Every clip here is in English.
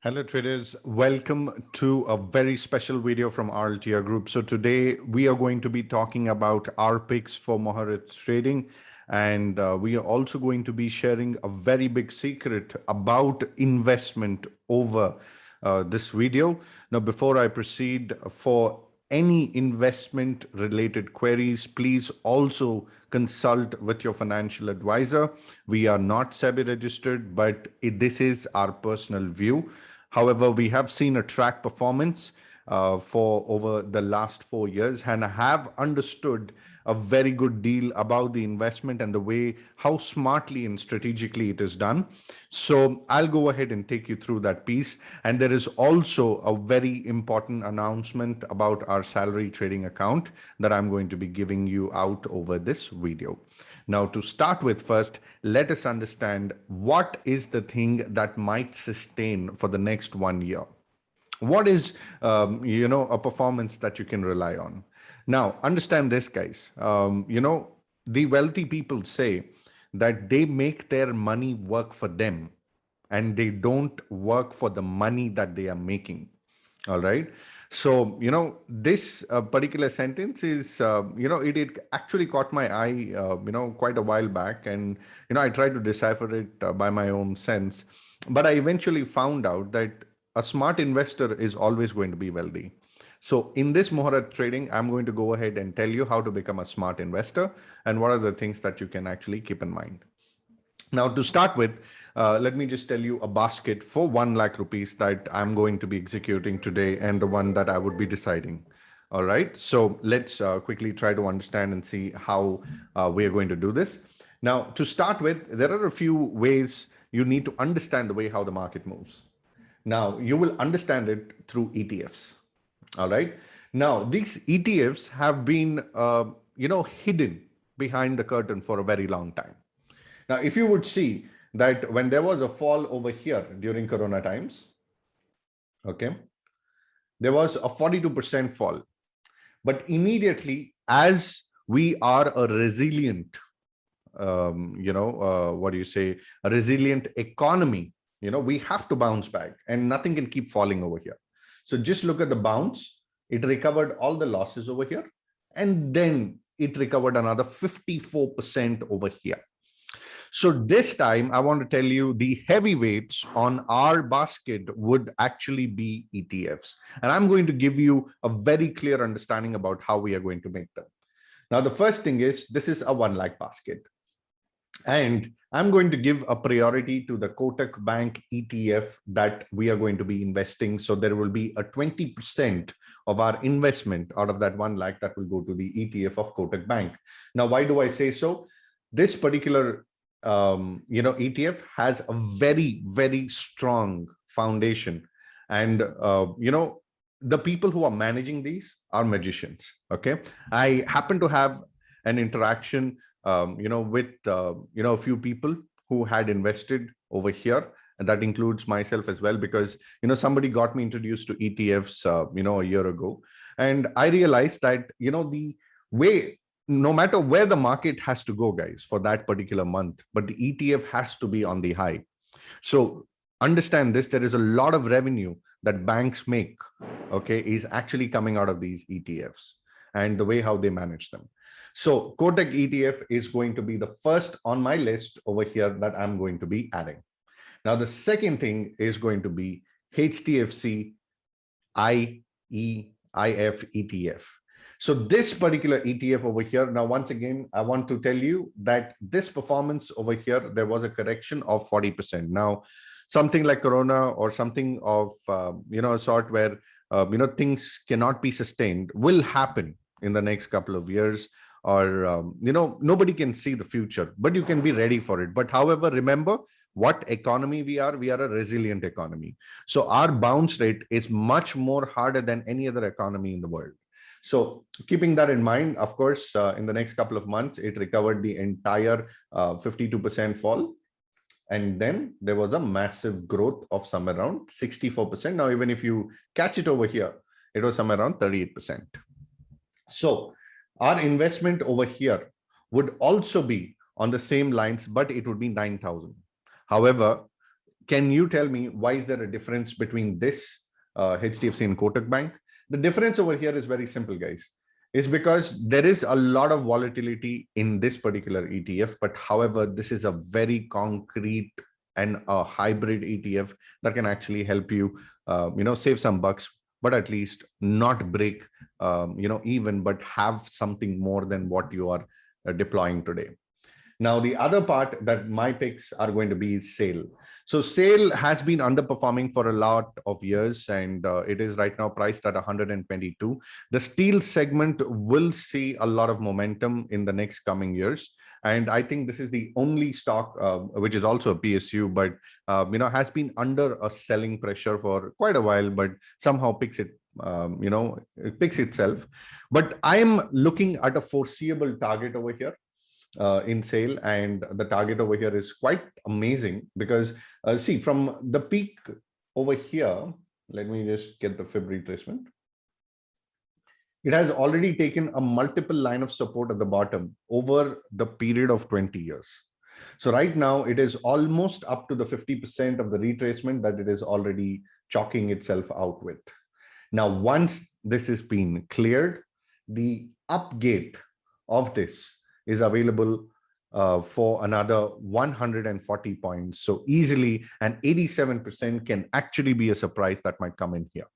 Hello traders, welcome to a very special video from RLTR Group. So today we are going to be talking about our picks for Muhurat trading, and we are also going to be sharing a very big secret about investment over this video. Now, before I proceed, for any investment related queries, please also consult with your financial advisor. We are not SEBI registered, but this is our personal view. However, we have seen a track performance for over the last 4 years and have understood a very good deal about the investment and the way how smartly and strategically it is done. So I'll go ahead and take you through that piece. And there is also a very important announcement about our salary trading account that I'm going to be giving you out over this video. Now, to start with, first, let us understand what is the thing that might sustain for the next 1 year. What is, a performance that you can rely on? Now, understand this, guys. The wealthy people say that they make their money work for them and they don't work for the money that they are making. All right. So, this particular sentence is, it actually caught my eye, quite a while back. And, I tried to decipher it by my own sense. But I eventually found out that a smart investor is always going to be wealthy. So in this Muhurat trading, I'm going to go ahead and tell you how to become a smart investor and what are the things that you can actually keep in mind. Now, to start with, let me just tell you a basket for 1 lakh rupees that I'm going to be executing today and the one that I would be deciding. All right. So let's quickly try to understand and see how we are going to do this. Now, to start with, there are a few ways you need to understand the way how the market moves. Now, you will understand it through ETFs. All right. Now, these ETFs have been, hidden behind the curtain for a very long time. Now, if you would see that when there was a fall over here during Corona times, okay, there was a 42% fall. But immediately, as we are a resilient, what do you say, a resilient economy, we have to bounce back and nothing can keep falling over here. So just look at the bounce. It recovered all the losses over here. And then it recovered another 54% over here. So this time, I want to tell you the heavyweights on our basket would actually be ETFs. And I'm going to give you a very clear understanding about how we are going to make them. Now, the first thing is this is a 1 lakh basket. And I'm going to give a priority to the Kotak Bank ETF that we are going to be investing. So there will be a 20% of our investment out of that 1 lakh that will go to the ETF of Kotak Bank. Now, why do I say so? This particular ETF has a very, very strong foundation. And, the people who are managing these are magicians. Okay. I happen to have an interaction, with, a few people who had invested over here. And that includes myself as well, because, somebody got me introduced to ETFs, a year ago. And I realized that, the way, no matter where the market has to go, guys, for that particular month, but the ETF has to be on the high. So understand this, there is a lot of revenue that banks make, okay, is actually coming out of these ETFs and the way how they manage them. So Kotak ETF is going to be the first on my list over here that I'm going to be adding. Now, the second thing is going to be HDFC IEIF ETF. So this particular ETF over here, now, once again, I want to tell you that this performance over here, there was a correction of 40%. Now, something like Corona or something of, a sort where, things cannot be sustained will happen in the next couple of years, or, nobody can see the future, but you can be ready for it. But however, remember what economy we are a resilient economy. So our bounce rate is much more harder than any other economy in the world. So keeping that in mind, of course, in the next couple of months, it recovered the entire 52% fall. And then there was a massive growth of somewhere around 64%. Now, even if you catch it over here, it was somewhere around 38%. So our investment over here would also be on the same lines, but it would be 9,000. However, Can you tell me why is there a difference between this HDFC and Kotak Bank? The difference over here is very simple, guys. Is because there is a lot of volatility in this particular ETF, but however, this is a very concrete and a hybrid ETF that can actually help you, save some bucks, but at least not break, even, but have something more than what you are deploying today. Now, the other part that my picks are going to be is SAIL. So SAIL has been underperforming for a lot of years, and it is right now priced at 122. The steel segment will see a lot of momentum in the next coming years. And I think this is the only stock, which is also a PSU, but, has been under a selling pressure for quite a while, but somehow picks it, it picks itself. But I am looking at a foreseeable target over here in SAIL, and the target over here is quite amazing because see, from the peak over here, let me just get the fib retracement. It has already taken a multiple line of support at the bottom over the period of 20 years. So right now it is almost up to the 50% of the retracement that it is already chalking itself out with. Now, once this has been cleared, the up gate of this is available for another 140 points. So easily, and 87% can actually be a surprise that might come in here.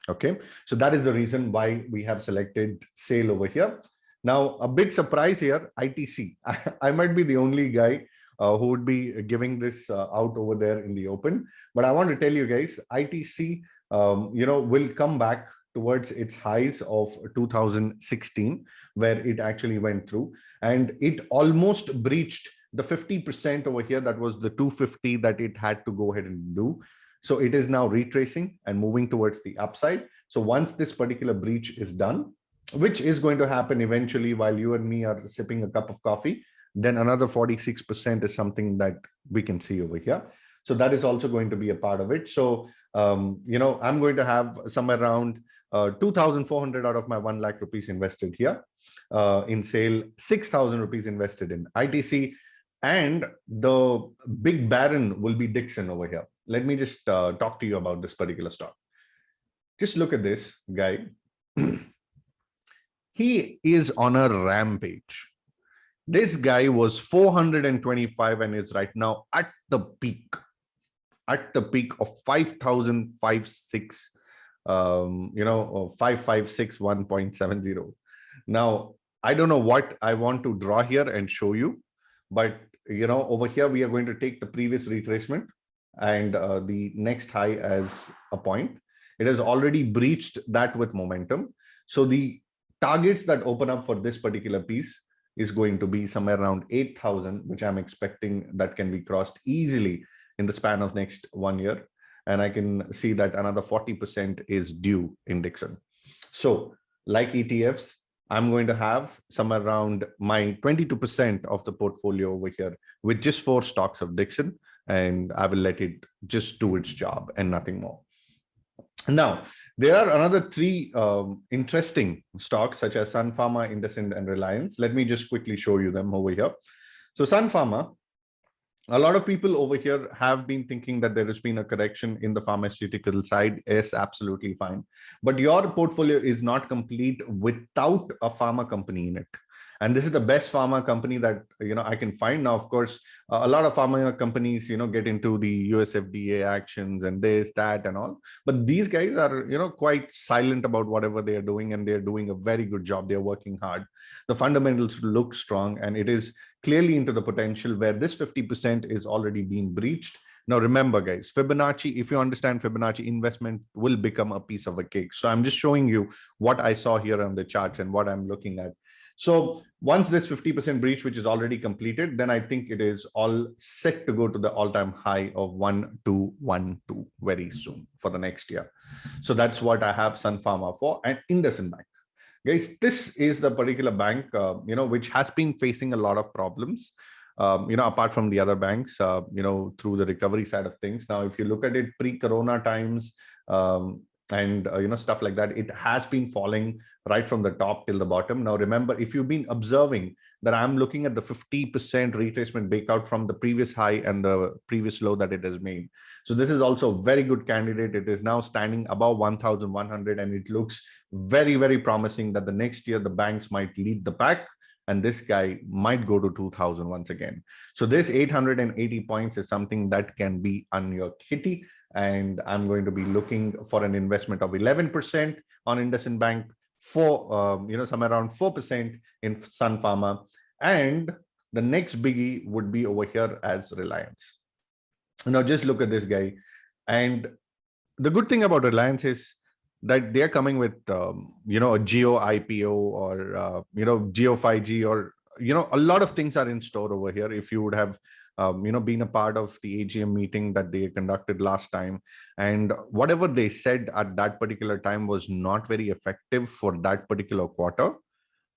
Okay, so that is the reason why we have selected SAIL over here. Now, a big surprise here, ITC. I might be the only guy who would be giving this out over there in the open, but I want to tell you guys, ITC, will come back towards its highs of 2016, where it actually went through, and it almost breached the 50% over here. That was the 250 that it had to go ahead and do. So it is now retracing and moving towards the upside. So once this particular breach is done, which is going to happen eventually while you and me are sipping a cup of coffee, then another 46% is something that we can see over here. So that is also going to be a part of it. So, I'm going to have somewhere around 2,400 out of my 1 lakh rupees invested here in SAIL, 6,000 rupees invested in ITC, and the big baron will be Dixon over here. Let me just talk to you about this particular stock. Just look at this guy. He is on a rampage. This guy was 425 and is right now at the peak of 5,056, 5561.70. Now, I don't know what I want to draw here and show you, but over here we are going to take the previous retracement and the next high as a point. It has already breached that with momentum. So the targets that open up for this particular piece is going to be somewhere around 8,000, which I'm expecting that can be crossed easily in the span of next 1 year. And I can see that another 40% is due in Dixon. So like ETFs, I'm going to have somewhere around my 22% of the portfolio over here with just 4 stocks of Dixon, and I will let it just do its job and nothing more. Now, there are another 3 interesting stocks such as Sun Pharma, IndusInd, and Reliance. Let me just quickly show you them over here. So Sun Pharma, a lot of people over here have been thinking that there has been a correction in the pharmaceutical side. Yes, absolutely fine. But your portfolio is not complete without a pharma company in it. And this is the best pharma company that, I can find. Now, of course, a lot of pharma companies, get into the US FDA actions and this, that, and all. But these guys are, quite silent about whatever they are doing, and they're doing a very good job. They're working hard. The fundamentals look strong, and it is clearly into the potential where this 50% is already being breached. Now, remember, guys, Fibonacci, if you understand Fibonacci, investment will become a piece of a cake. So I'm just showing you what I saw here on the charts and what I'm looking at. So once this 50% breach, which is already completed, then I think it is all set to go to the all-time high of 1212 very soon for the next year. So that's what I have Sun Pharma for, and IndusInd Bank. Guys, this is the particular bank, which has been facing a lot of problems, apart from the other banks, through the recovery side of things. Now, if you look at it pre-corona times, and stuff like that. It has been falling right from the top till the bottom. Now remember, if you've been observing that I'm looking at the 50% retracement breakout from the previous high and the previous low that it has made. So this is also a very good candidate. It is now standing above 1100, and it looks very, very promising that the next year the banks might lead the pack and this guy might go to 2000 once again. So this 880 points is something that can be on your kitty, and I'm going to be looking for an investment of 11% on IndusInd Bank, for somewhere around 4% in Sun Pharma, and the next biggie would be over here as Reliance. Now just look at this guy, and the good thing about Reliance is that they're coming with a Jio IPO, or Jio 5G, or a lot of things are in store over here. If you would have been a part of the AGM meeting that they conducted last time, and whatever they said at that particular time was not very effective for that particular quarter,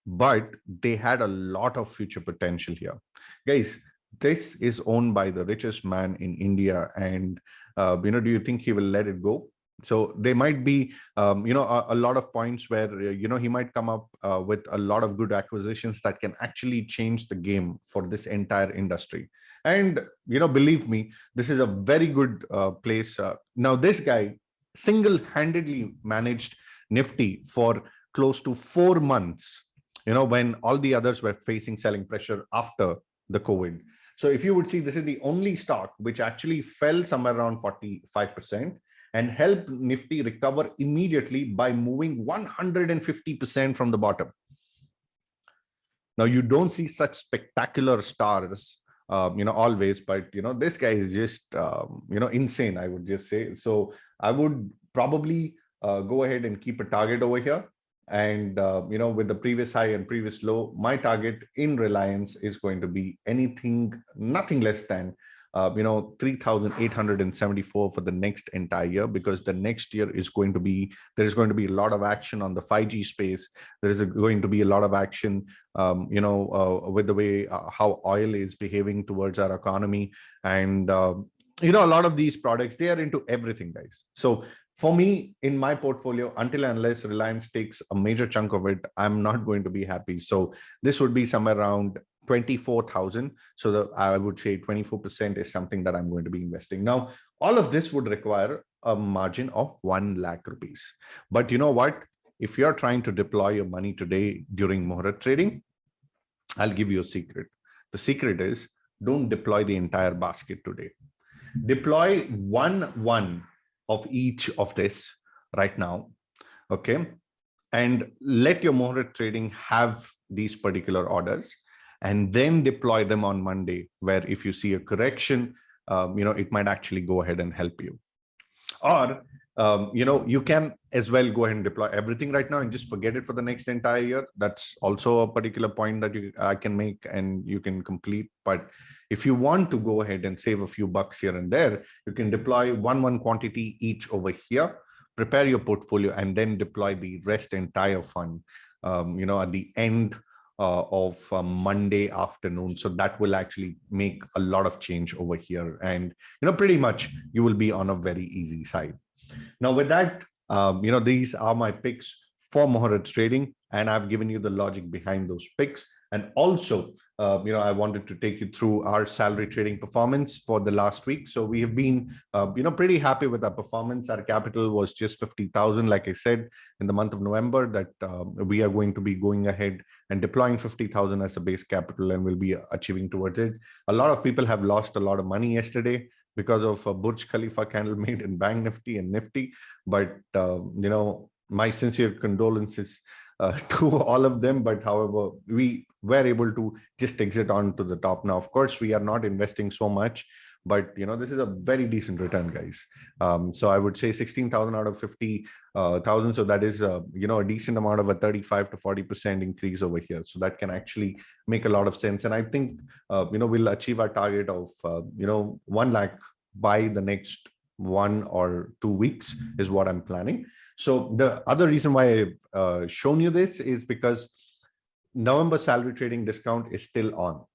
but they had a lot of future potential here. Guys, this is owned by the richest man in India, and do you think he will let it go? So there might be a lot of points where he might come up with a lot of good acquisitions that can actually change the game for this entire industry. And believe me, this is a very good place. Now this guy single-handedly managed Nifty for close to 4 months, when all the others were facing selling pressure after the COVID. So if you would see, this is the only stock which actually fell somewhere around 45% and helped Nifty recover immediately by moving 150% from the bottom. Now you don't see such spectacular stars always, but this guy is just insane, I would just say. So I would probably go ahead and keep a target over here. And with the previous high and previous low, my target in Reliance is going to be nothing less than 3,874 for the next entire year, because the next year is going to be, there is going to be a lot of action on the 5G space. There is going to be a lot of action, with the way how oil is behaving towards our economy. And, a lot of these products, they are into everything, guys. So for me, in my portfolio, until and unless Reliance takes a major chunk of it, I'm not going to be happy. So this would be somewhere around 24,000. So I would say 24% is something that I'm going to be investing. Now, all of this would require a margin of 1 lakh rupees. But you know what? If you're trying to deploy your money today during Muhurat trading, I'll give you a secret. The secret is, don't deploy the entire basket today. Deploy one of each of this right now, okay? And let your Muhurat trading have these particular orders, and then deploy them on Monday, where if you see a correction, it might actually go ahead and help you. Or, you can as well go ahead and deploy everything right now and just forget it for the next entire year. That's also a particular point that I can make and you can complete. But if you want to go ahead and save a few bucks here and there, you can deploy one quantity each over here, prepare your portfolio, and then deploy the rest entire fund, at the end of Monday afternoon. So that will actually make a lot of change over here. And, pretty much you will be on a very easy side. Now with that, these are my picks for Muhurat trading, and I've given you the logic behind those picks. And also, I wanted to take you through our salary trading performance for the last week. So we have been, pretty happy with our performance. Our capital was just 50,000. Like I said, in the month of November, that we are going to be going ahead and deploying 50,000 as a base capital, and we'll be achieving towards it. A lot of people have lost a lot of money yesterday because of a Burj Khalifa candle made in Bank Nifty and Nifty. But, my sincere condolences to all of them. But however, we were able to just exit on to the top. Now, of course, we are not investing so much, but this is a very decent return, guys. So I would say 16,000 out of 50,000. So that is a decent amount of a 35 to 40% increase over here. So that can actually make a lot of sense. And I think we'll achieve our target of 1 lakh by the next 1 or 2 weeks is what I'm planning. So the other reason why I've shown you this is because November salary trading discount is still on.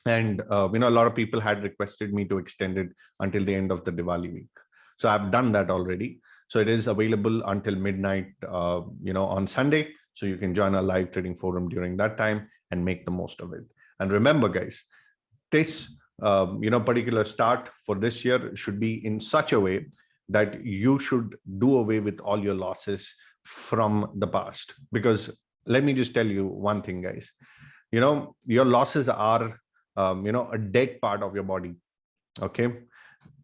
And, a lot of people had requested me to extend it until the end of the Diwali week. So I've done that already. So it is available until midnight, on Sunday. So you can join our live trading forum during that time and make the most of it. And remember, guys, this particular start for this year should be in such a way that you should do away with all your losses from the past. Because let me just tell you one thing, guys, your losses are a dead part of your body. Okay.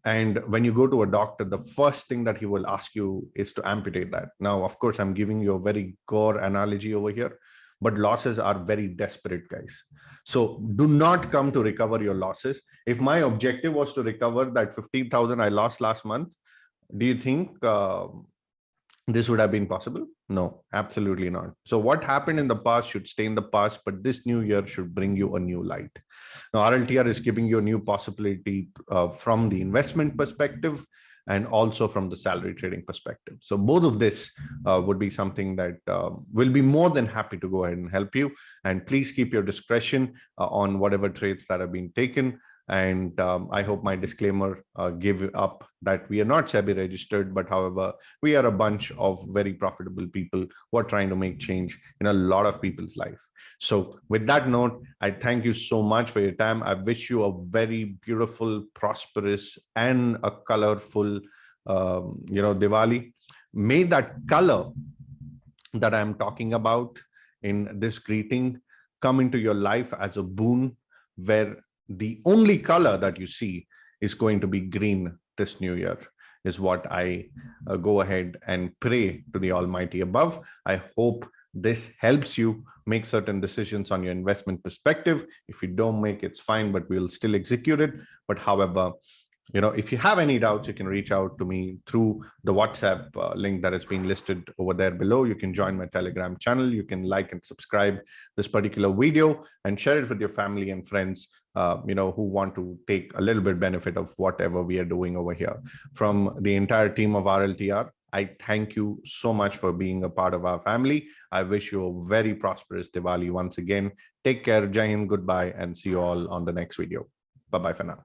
And when you go to a doctor, the first thing that he will ask you is to amputate that. Now, of course, I'm giving you a very gore analogy over here, but losses are very desperate, guys. So do not come to recover your losses. If my objective was to recover that 15,000 I lost last month, do you think this would have been possible? No, absolutely not. So what happened in the past should stay in the past, but this new year should bring you a new light. Now, RLTR is giving you a new possibility from the investment perspective and also from the salary trading perspective. So both of this would be something that will be more than happy to go ahead and help you. And please keep your discretion on whatever trades that have been taken. And I hope my disclaimer gave up that we are not SEBI registered, but however, we are a bunch of very profitable people who are trying to make change in a lot of people's life. So with that note, I thank you so much for your time. I wish you a very beautiful, prosperous, and a colorful, Diwali. May that color that I'm talking about in this greeting come into your life as a boon, where the only color that you see is going to be green this new year, is what I go ahead and pray to the Almighty above. I hope this helps you make certain decisions on your investment perspective. If you don't make it's fine, but we'll still execute it. But however, if you have any doubts, you can reach out to me through the WhatsApp link that has been listed over there below. You can join my Telegram channel. You can like and subscribe this particular video and share it with your family and friends, who want to take a little bit benefit of whatever we are doing over here. From the entire team of RLTR, I thank you so much for being a part of our family. I wish you a very prosperous Diwali once again. Take care. Jai Hind, goodbye, and see you all on the next video. Bye-bye for now.